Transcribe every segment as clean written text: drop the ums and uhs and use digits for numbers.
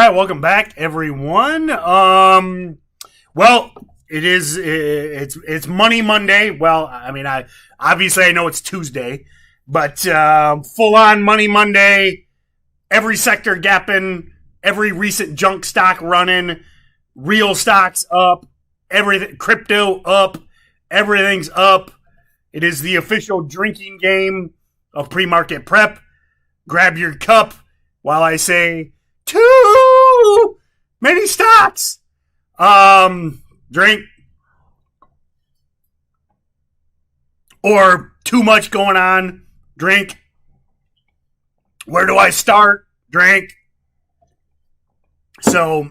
right, welcome back, everyone. Well, it's Money Monday. Well, I mean, I know it's Tuesday, but full on Money Monday. Every sector gapping, every recent junk stock running, real stocks up, everything crypto up, everything's up. It is the official drinking game of pre-market prep. Grab your cup while I say too many stocks. Drink. Or too much going on. Drink. Where do I start? Drink. So,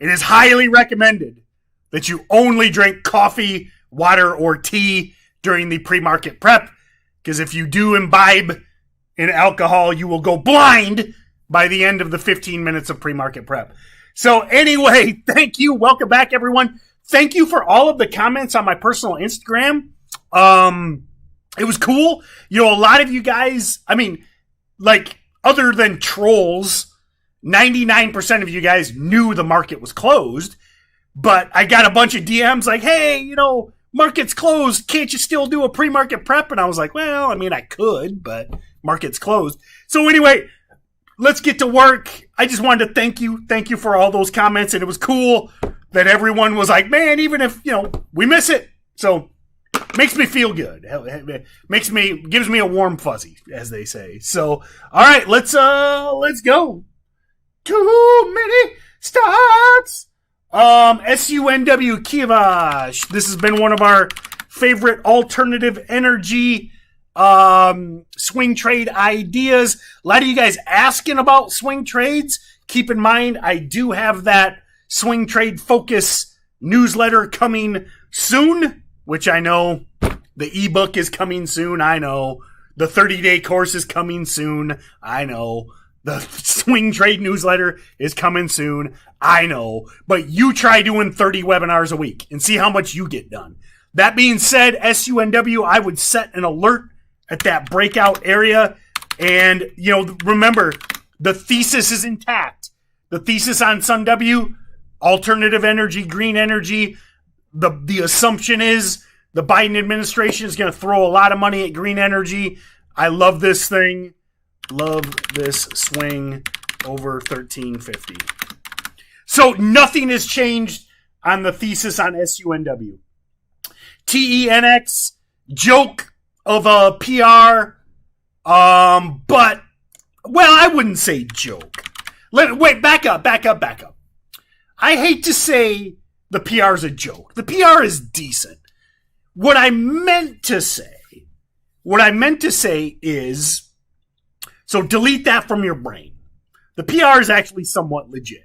it is highly recommended that you only drink coffee, water, or tea during the pre-market prep, because if you do imbibe in alcohol, you will go blind by the end of the 15 minutes of pre-market prep. So anyway, thank you. Welcome back, everyone. Thank you for all of the comments on my personal Instagram. It was cool. You know, a lot of you guys, I mean, like, other than trolls, 99% of you guys knew the market was closed, but I got a bunch of DMs like, hey, you know, market's closed. Can't you still do a pre-market prep? And I was like, well, I mean, I could, but market's closed. So anyway, let's get to work. I just wanted to thank you. Thank you for all those comments. And it was cool that everyone was like, man, even if, you know, we miss it. So makes me feel good. Gives me a warm fuzzy, as they say. So, all right, let's go. Too many stocks. SUNW Kivash. This has been one of our favorite alternative energy swing trade ideas. A lot of you guys asking about swing trades. Keep in mind, I do have that swing trade focus newsletter coming soon, which I know the ebook is coming soon. I know the 30-day course is coming soon. I know the swing trade newsletter is coming soon. I know, but you try doing 30 webinars a week and see how much you get done. That being said, SUNW, I would set an alert at that breakout area. And, you know, remember, the thesis is intact. The thesis on SunW, alternative energy, green energy, the assumption is the Biden administration is going to throw a lot of money at green energy. I love this thing. Love this swing over 1350. So nothing has changed on the thesis on SUNW. TENX, joke of a PR, but, well, I wouldn't say joke. Wait, back up. I hate to say the PR is a joke. The PR is decent. What I meant to say is, so delete that from your brain. The PR is actually somewhat legit.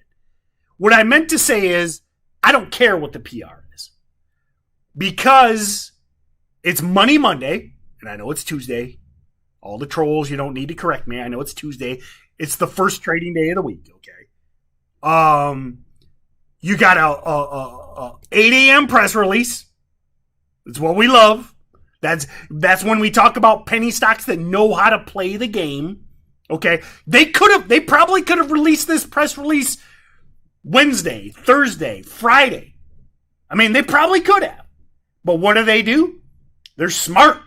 What I meant to say is, I don't care what the PR is. Because it's Money Monday, and I know it's Tuesday. All the trolls, you don't need to correct me. I know it's Tuesday. It's the first trading day of the week, okay? You got a 8 a.m. press release. That's what we love. That's when we talk about penny stocks that know how to play the game. Okay, they probably could have released this press release Wednesday, Thursday, Friday. I mean, they probably could have. But what do? They're smart.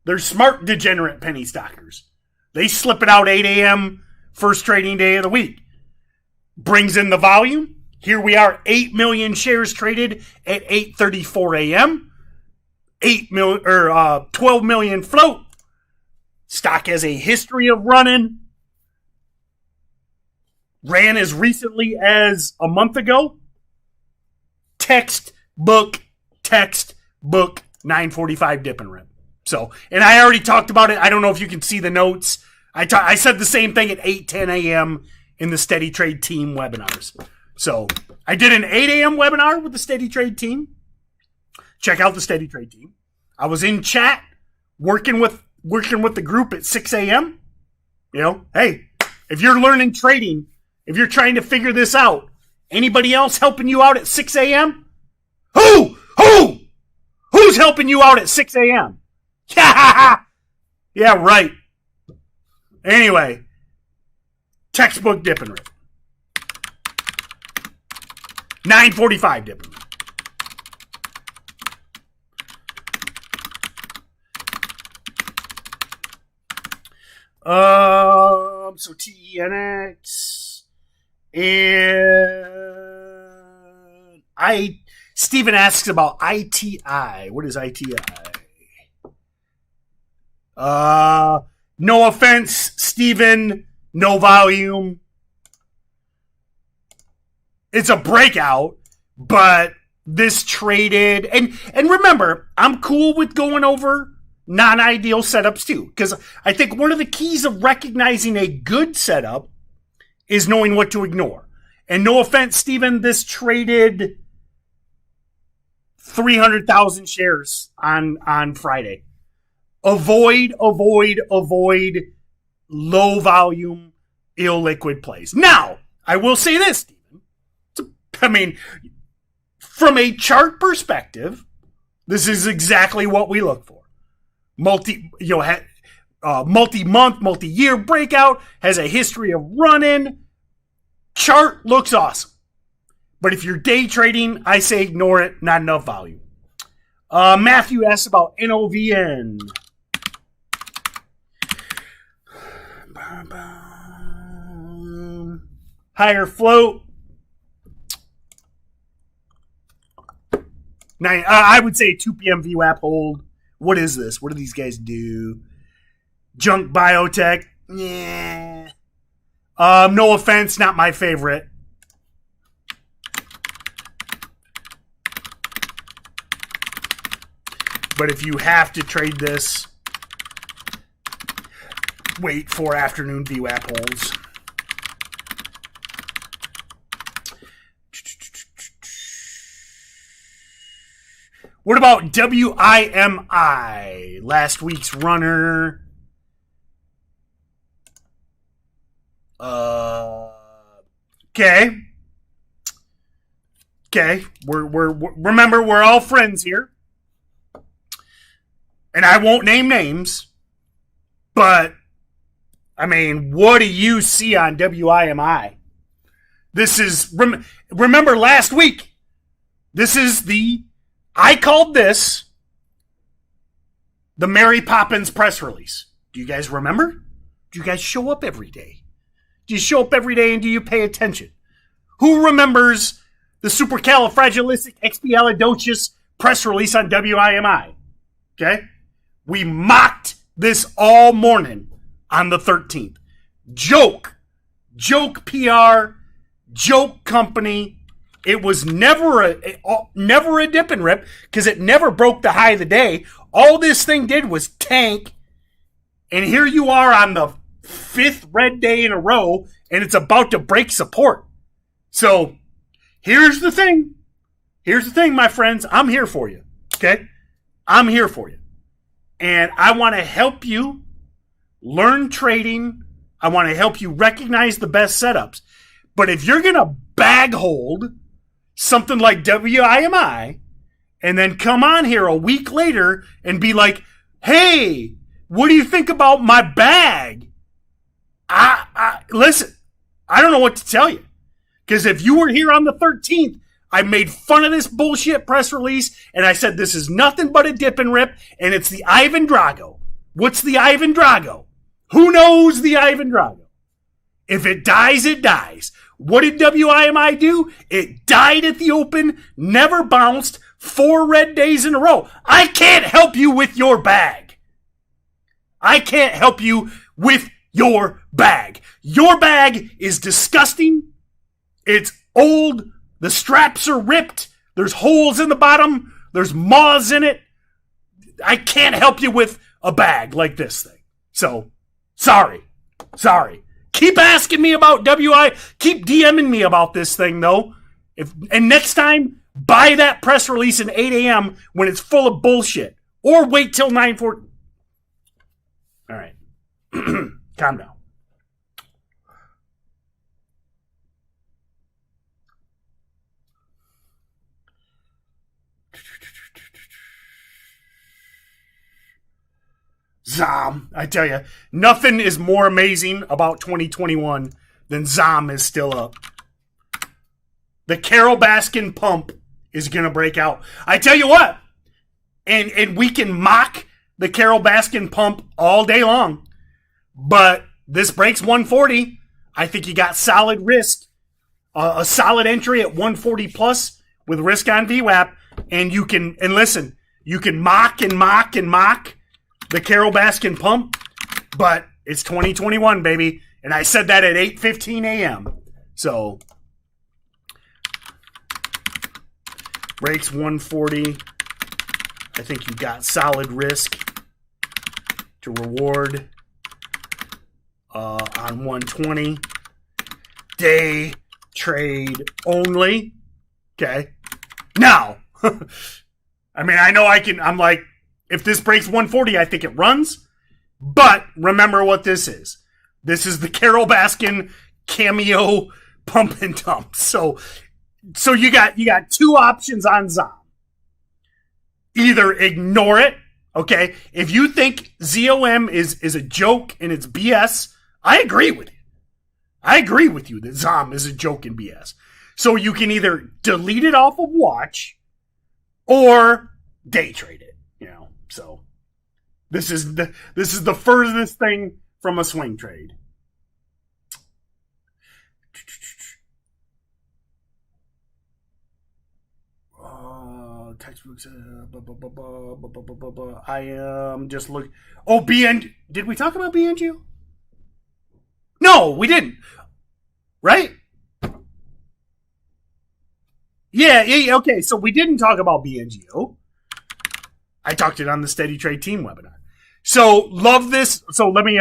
They're smart, degenerate penny stockers. They slip it out 8 a.m. first trading day of the week. Brings in the volume. Here we are, 8 million shares traded at 8:34 a.m. 12 million float. Stock has a history of running. Ran as recently as a month ago. Textbook 945 dip and rip. So, and I already talked about it. I don't know if you can see the notes. I said the same thing at 8:10 a.m. in the Steady Trade team webinars. So, I did an 8 a.m. webinar with the Steady Trade team. Check out the Steady Trade team. I was in chat working with the group at 6 a.m. You know, hey, if you're learning trading, if you're trying to figure this out, anybody else helping you out at 6 a.m.? Who's helping you out at 6 a.m.? Yeah, right. Anyway, textbook dip and rip. 945 dipping. So TENX and Steven asks about ITI. What is ITI? No offense, Steven, no volume. It's a breakout, but this traded and remember, I'm cool with going over non-ideal setups too, because I think one of the keys of recognizing a good setup is knowing what to ignore. And no offense, Steven, this traded 300,000 shares on Friday. Avoid low volume, illiquid plays. Now, I will say this, Steven. From a chart perspective, this is exactly what we look for. Multi-month, multi-year breakout, has a history of running. Chart looks awesome. But if you're day trading, I say ignore it. Not enough value. Matthew asks about NOVN. Higher float. I would say 2 p.m. VWAP hold. What is this? What do these guys do? Junk biotech? Yeah. No offense, not my favorite. But if you have to trade this, wait for afternoon VWAP holds. What about WIMI? Last week's runner. Okay. Remember, we're all friends here. And I won't name names. But, what do you see on WIMI? This is, remember last week, I called this the Mary Poppins press release. Do you guys remember? Do you guys show up every day? Do you show up every day and do you pay attention? Who remembers the supercalifragilisticexpialidocious press release on WIMI? Okay? We mocked this all morning on the 13th. Joke PR, joke company. It was never a dip and rip because it never broke the high of the day. All this thing did was tank. And here you are on the 5th red day in a row and it's about to break support. So here's the thing. My friends. I'm here for you. Okay? I'm here for you. And I want to help you learn trading. I want to help you recognize the best setups. But if you're going to bag hold something like WIMI and then come on here a week later and be like, hey, what do you think about my bag? Listen, I don't know what to tell you. Because if you were here on the 13th, I made fun of this bullshit press release and I said this is nothing but a dip and rip and it's the Ivan Drago. What's the Ivan Drago? Who knows the Ivan Drago? If it dies, it dies. What did WIMI do? It died at the open, never bounced, 4 red days in a row. I can't help you with your bag. Your bag is disgusting. It's old. The straps are ripped. There's holes in the bottom. There's moths in it. I can't help you with a bag like this thing. So, sorry. Keep asking me about Keep DMing me about this thing, though. And next time, buy that press release at 8 a.m. when it's full of bullshit. Or wait till 9:40. All right. Calm down. ZOM. I tell you, nothing is more amazing about 2021 than ZOM is still up. the Carol Baskin pump is going to break out. I tell you what, and we can mock the Carol Baskin pump all day long, but this breaks 140. I think you got solid risk, a solid entry at 140 plus with risk on VWAP, and you can, and listen, you can mock and mock and mock the Carol Baskin pump, but it's 2021, baby, and I said that at 8:15 a.m. So breaks 140. I think you got solid risk to reward on 120. Day trade only. Okay. Now, I mean, I know I'm like, if this breaks 140, I think it runs. But remember what this is. This is the Carol Baskin cameo pump and dump. So you got two options on ZOM. Either ignore it, okay? If you think ZOM is a joke and it's BS, I agree with you. I agree with you that ZOM is a joke and BS. So you can either delete it off of watch or day trade it, you know. So this is the furthest thing from a swing trade. Textbooks. I am just looking. Oh, BN. Did we talk about BNGO? No, we didn't. Right? Yeah, okay. So we didn't talk about BNGO. I talked it on the Steady Trade Team webinar. So love this. So let me.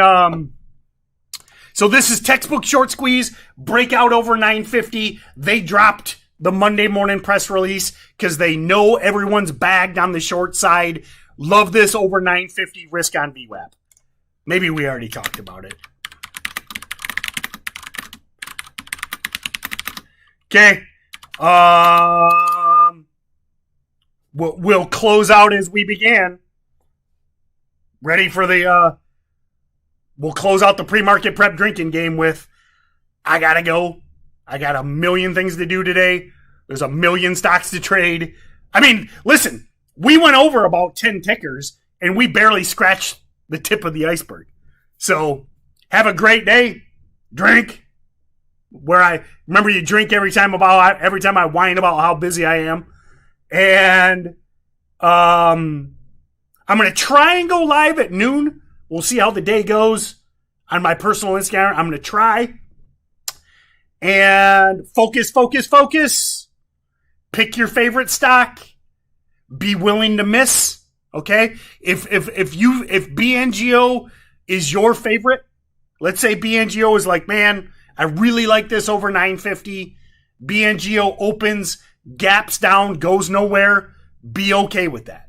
So this is textbook short squeeze breakout over 950. They dropped the Monday morning press release because they know everyone's bagged on the short side. Love this over 950 risk on VWAP. Maybe we already talked about it. Okay. We'll close out as we began. Ready for the we'll close out the pre-market prep drinking game with I gotta go. I got a million things to do today. There's a million stocks to trade. I mean, listen, we went over about 10 tickers and we barely scratched the tip of the iceberg. So have a great day. Drink. Where I remember you drink every time I whine about how busy I am. And I'm going to try and go live at noon. We'll see how the day goes on my personal Instagram. I'm going to try. And focus. Pick your favorite stock. Be willing to miss. Okay? If BNGO is your favorite, let's say BNGO is like, man, I really like this over 950. BNGO opens, gaps down, goes nowhere. Be okay with that.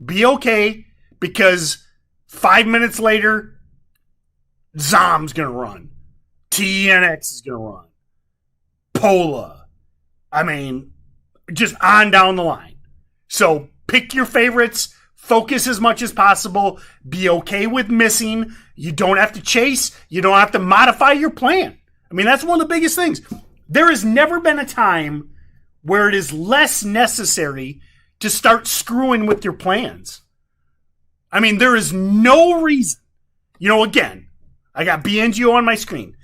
Be okay because 5 minutes later, ZOM's going to run. TNX is going to run. Pola. I mean, just on down the line. So pick your favorites. Focus as much as possible. Be okay with missing. You don't have to chase. You don't have to modify your plan. I mean, that's one of the biggest things. There has never been a time where it is less necessary to start screwing with your plans. I mean, there is no reason. You know, again, I got BNGO on my screen.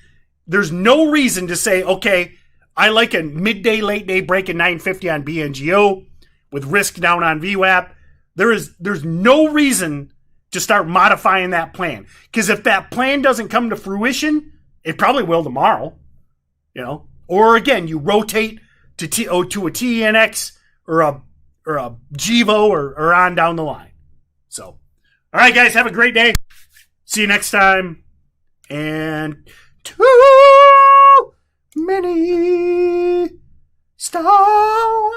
There's no reason to say, okay, I like a midday, late day break at 950 on BNGO with risk down on VWAP. There's no reason to start modifying that plan. Because if that plan doesn't come to fruition, it probably will tomorrow, you know. Or again, you rotate to a TNX or a GEVO or on down the line. So, all right, guys, have a great day. See you next time. And too many stars.